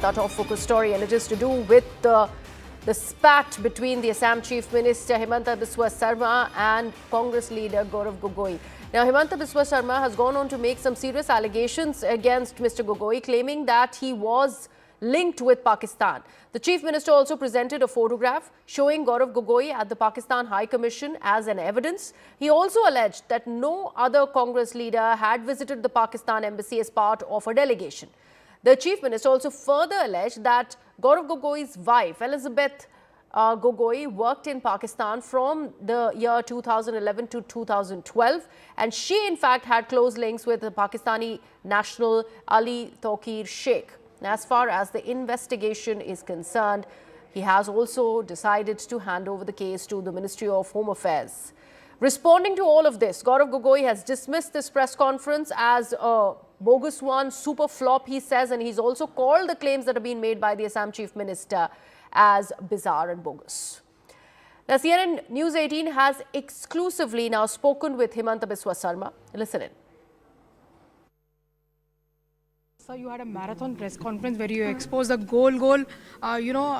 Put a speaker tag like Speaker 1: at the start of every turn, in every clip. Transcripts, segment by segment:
Speaker 1: with our top focus story, and it is to do with the spat between the Assam Chief Minister Himanta Biswa Sarma and Congress leader Gaurav Gogoi. Now, Himanta Biswa Sarma has gone on to make some serious allegations against Mr. Gogoi, claiming that he was linked with Pakistan. The Chief Minister also presented a photograph showing Gaurav Gogoi at the Pakistan High Commission as an evidence. He also alleged that no other Congress leader had visited the Pakistan embassy as part of a delegation. The Chief Minister also further alleged that Gaurav Gogoi's wife, Elizabeth Gogoi, worked in Pakistan from the year 2011 to 2012, and she in fact had close links with the Pakistani national Ali Tauqir Sheikh. As far as the investigation is concerned, he has also decided to hand over the case to the Ministry of Home Affairs. Responding to all of this, Gaurav Gogoi has dismissed this press conference as a bogus one, super flop, he says, and he's also called the claims that have been made by the Assam Chief Minister as bizarre and bogus. Now, CNN News 18 has exclusively now spoken with Himanta Biswa Sarma. Listen in.
Speaker 2: So you had a marathon press conference where you exposed the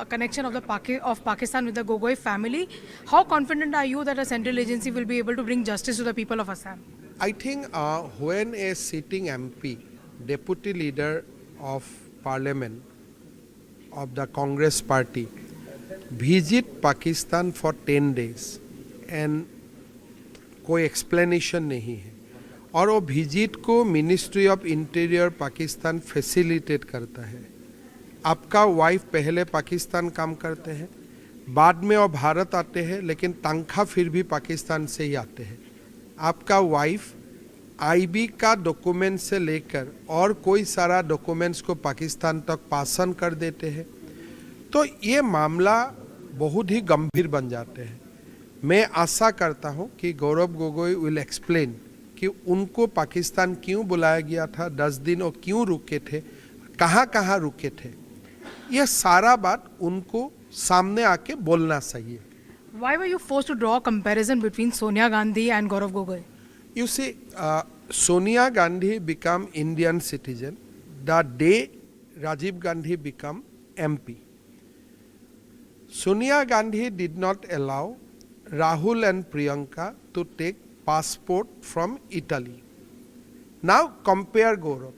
Speaker 2: connection of Pakistan with the Gogoi family. How confident are you that a central agency will be able to bring justice to the people of Assam?
Speaker 3: I think when a sitting MP, deputy leader of parliament of the Congress party, visit Pakistan for 10 days and कोई explanation नहीं है, और वो visit को ministry of interior Pakistan facilitate करता है। आपका wife पहले पाकिस्तान काम करते हैं, बाद में वो भारत आते हैं, लेकिन तनख्वाह फिर भी पाकिस्तान से ही आते हैं। आपका वाइफ आईबी का डॉक्यूमेंट से लेकर और कोई सारा डॉक्यूमेंट्स को पाकिस्तान तक पास ऑन कर देते हैं, तो ये मामला बहुत ही गंभीर बन जाते हैं। मैं आशा करता हूँ कि गौरव गोगोई विल एक्सप्लेन कि उनको पाकिस्तान क्यों बुलाया गया था, 10 दिन और क्यों रुके थे, कहाँ रुके थे, ये सारा बात उनको सामने आके बोलना चाहिए।
Speaker 2: Why were you forced to draw a comparison between Sonia Gandhi and Gaurav Gogoi?
Speaker 3: You see, Sonia Gandhi became Indian citizen the day Rajiv Gandhi became MP. Sonia Gandhi did not allow Rahul and Priyanka to take passport from Italy. Now compare Gaurav.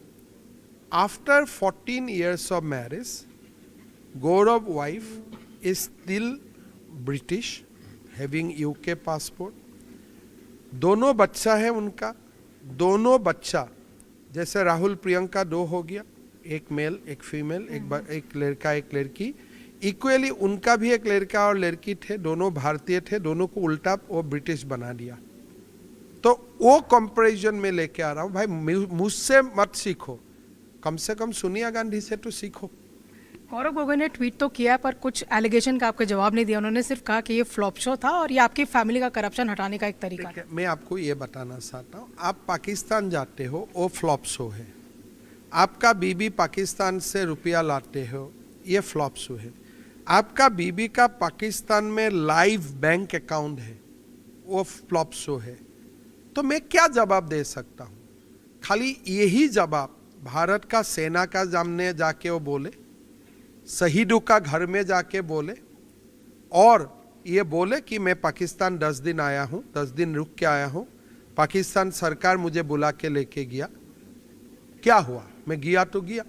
Speaker 3: After 14 years of marriage, Gaurav's wife is still British, having UK passport. दोनों बच्चा है उनका, दोनों बच्चा जैसे राहुल प्रियंका 2 हो गया, एक मेल एक फीमेल, एक लड़का एक लड़की, इक्वली उनका भी एक लड़का और लड़की थे, दोनों भारतीय थे, दोनों को उल्टा वो ब्रिटिश बना दिया। तो वो कंपैरिजन में लेके आ रहा हूँ। भाई मुझसे मत सीखो, कम से कम सोनिया गांधी से तो सीखो।
Speaker 2: गौरव गोगोई ने ट्वीट तो किया पर कुछ एलिगेशन का आपको जवाब नहीं दिया। उन्होंने सिर्फ कहा कि ये फ्लॉप शो था और ये आपकी फैमिली का करप्शन हटाने का एक तरीका है।
Speaker 3: मैं आपको ये बताना चाहता हूँ, आप पाकिस्तान जाते हो वो फ्लॉप शो है, आपका बीबी पाकिस्तान से रुपया लाते हो ये फ्लॉप शो है, आपका बीबी का पाकिस्तान में लाइव बैंक अकाउंट है वो फ्लॉप शो है। तो मैं क्या जवाब दे सकता हूँ? खाली यही जवाब भारत का सेना का सामने जाके वो बोले, शहीदों का घर में जाके बोले, और ये बोले कि मैं पाकिस्तान 10 दिन आया हूँ, 10 दिन रुक के आया हूँ, पाकिस्तान सरकार मुझे बुला के लेके गया। क्या हुआ? मैं गया तो गया।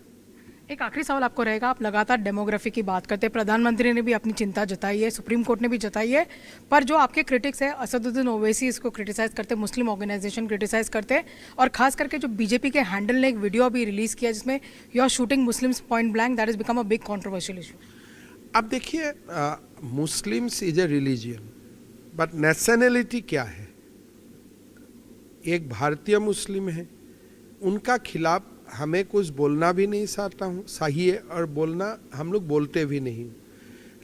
Speaker 2: एक आखिरी सवाल आपको रहेगा, आप लगातार डेमोग्राफी की बात करते हैं, प्रधानमंत्री ने भी अपनी चिंता जताई है, सुप्रीम कोर्ट ने भी जताई है, पर जो आपके क्रिटिक्स है असदुद्दीन ओवैसी इसको क्रिटिसाइज करते, मुस्लिम ऑर्गेनाइजेशन क्रिटिसाइज करते, और खास करके जो बीजेपी के हैंडल ने एक वीडियो अभी रिलीज किया जिसमें you are shooting Muslims point blank, that is become a big controversial issue.
Speaker 3: अब देखिए, Muslims is a religion, but nationality क्या है? एक भारतीय मुस्लिम है, उनका खिलाफ हमें कुछ बोलना भी नहीं चाहता हूँ, सही है, और बोलना हम लोग बोलते भी नहीं,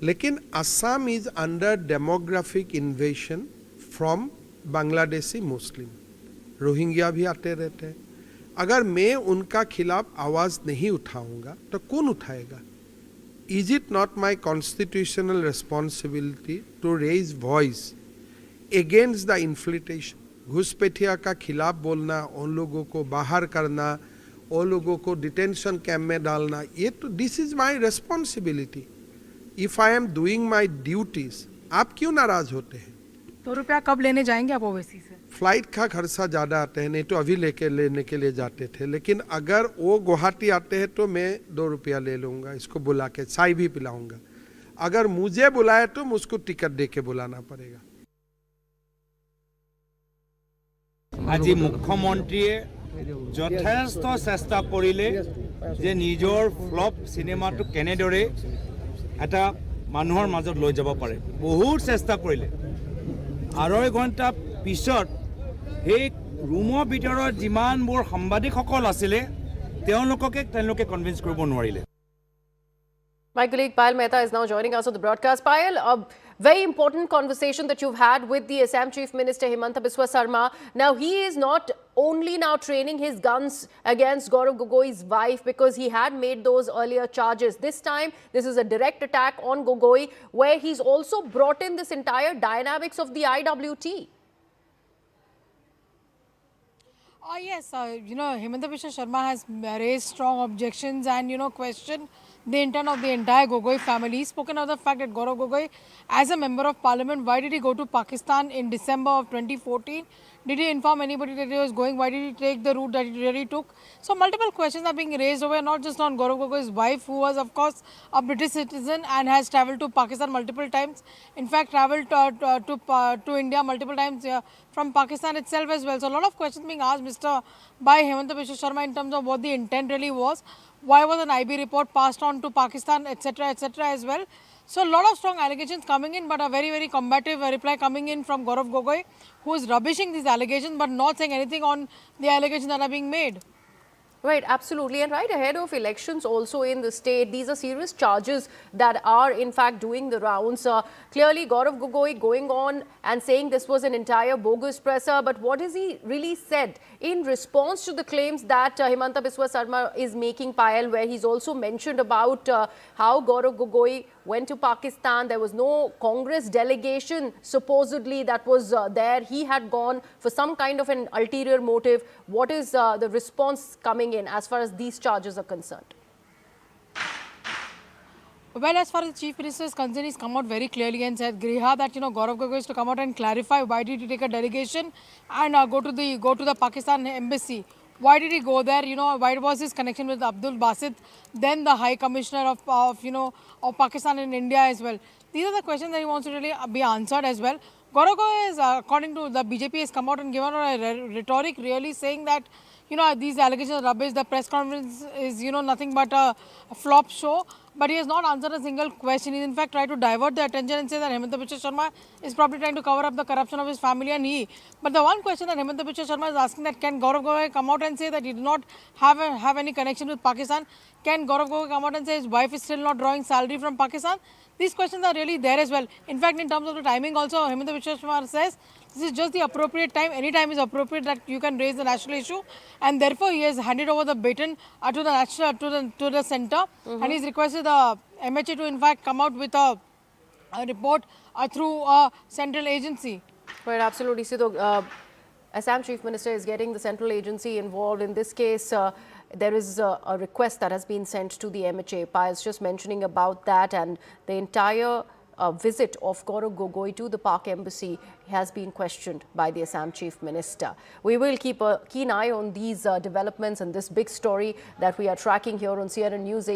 Speaker 3: लेकिन Assam is under demographic इन्वेशन from Bangladeshi Muslim, Rohingya भी आते रहते हैं। अगर मैं उनका खिलाफ आवाज़ नहीं उठाऊंगा तो कौन उठाएगा? Is it not my constitutional responsibility to raise voice against the infiltration? घुसपैठिया का खिलाफ बोलना, उन लोगों को बाहर करना, वो लोगों को डिटेंशन कैंप में डालना, ये तो this is my responsibility. If I am doing my duties, आप क्यों नाराज होते हैं?
Speaker 2: तो रुपया कब लेने जाएंगे आप ओवैसी से?
Speaker 3: फ्लाइट का खर्चा ज़्यादा आते हैं, नहीं तो अभी लेने के लिए जाते थे. लेकिन अगर वो गुवाहाटी आते हैं तो मैं 2 रुपया ले लूँगा, इसको बुला के चाय भी पिलाऊंगा. अगर मुझे बुलाए तो मुझको टिकट दे के बुलाना पड़ेगा.
Speaker 4: আজি মুখ্যমন্ত্ৰীয়ে যথেষ্ট চেষ্টা কৰিলে যে নিজৰ ফ্লপ চিনেমাটো কেনেদৰে এটা মানুহৰ মাজত লৈ যাব পাৰে. বহুত চেষ্টা কৰিলে. 2.5 ঘণ্টা পিছত সেই ৰুমৰ ভিতৰত যিমানবোৰ সাংবাদিকসকল আছিলে তেওঁলোকে কনভিন্স কৰিব নোৱাৰিলে.
Speaker 1: My colleague Payal Mehta is now joining us on the broadcast. Payal, a very important conversation that you've had with the Assam Chief Minister Himanta Biswa Sarma. Now, he is not only now training his guns against Gaurav Gogoi's wife because he had made those earlier charges. This time, this is a direct attack on Gogoi, where he's also brought in this entire dynamics of the IWT.
Speaker 2: Yes, Himanta Biswa Sarma has raised strong objections and, questioned the intent of the entire Gogoi family. He's spoken of the fact that Gaurav Gogoi, as a member of parliament, why did he go to Pakistan in December of 2014? Did he inform anybody that he was going? Why did he take the route that he really took? So multiple questions are being raised over, not just on Gaurav Gogoi's wife, who was, of course, a British citizen and has travelled to Pakistan multiple times. In fact, travelled to India multiple times from Pakistan itself as well. So a lot of questions being asked by Himanta Biswa Sarma in terms of what the intent really was. Why was an IB report passed on to Pakistan, etc., as well. So a lot of strong allegations coming in, but a very, very combative reply coming in from Gaurav Gogoi, who is rubbishing these allegations but not saying anything on the allegations that are being made.
Speaker 1: Right, absolutely. And right ahead of elections also in the state, these are serious charges that are in fact doing the rounds. Clearly, Gaurav Gogoi going on and saying this was an entire bogus presser. But what has he really said in response to the claims that Himanta Biswa Sarma is making, Payal, where he's also mentioned about how Gaurav Gogoi went to Pakistan. There was no Congress delegation supposedly that was there. He had gone for some kind of an ulterior motive. What is the response coming in as far as these charges are concerned?
Speaker 2: Well, as far as the Chief Minister is concerned, he's come out very clearly and said, Griha, that Gaurav Gogoi is to come out and clarify why did he take a delegation and go to the Pakistan embassy. Why did he go there? Why was his connection with Abdul Basit, then the High Commissioner of Pakistan in India as well? These are the questions that he wants to really be answered as well. Gaurav Gogoi is, according to the BJP, has come out and given a rhetoric really saying that, these allegations are rubbish. The press conference is, nothing but a flop show. But he has not answered a single question. He in fact tried to divert the attention and say that Himanta Biswa Sarma is probably trying to cover up the corruption of his family and he. But the one question that Himanta Biswa Sarma is asking, that can Gaurav Gogoi come out and say that he did not have any connection with Pakistan? Can Gaurav Gogoi come out and say his wife is still not drawing salary from Pakistan? These questions are really there as well. In fact, in terms of the timing also, Himanta Biswa Sarma says this is just the appropriate time. Any time is appropriate that you can raise the national issue, and therefore he has handed over the baton to the centre, and he's requested the MHA to in fact come out with a report through a central agency.
Speaker 1: Right, absolutely. So, Assam Chief Minister is getting the central agency involved in this case. There is a request that has been sent to the MHA. Payal's just mentioning about that, and the entire visit of Gaurav Gogoi to the Pak Embassy has been questioned by the Assam Chief Minister. We will keep a keen eye on these developments and this big story that we are tracking here on CNN News.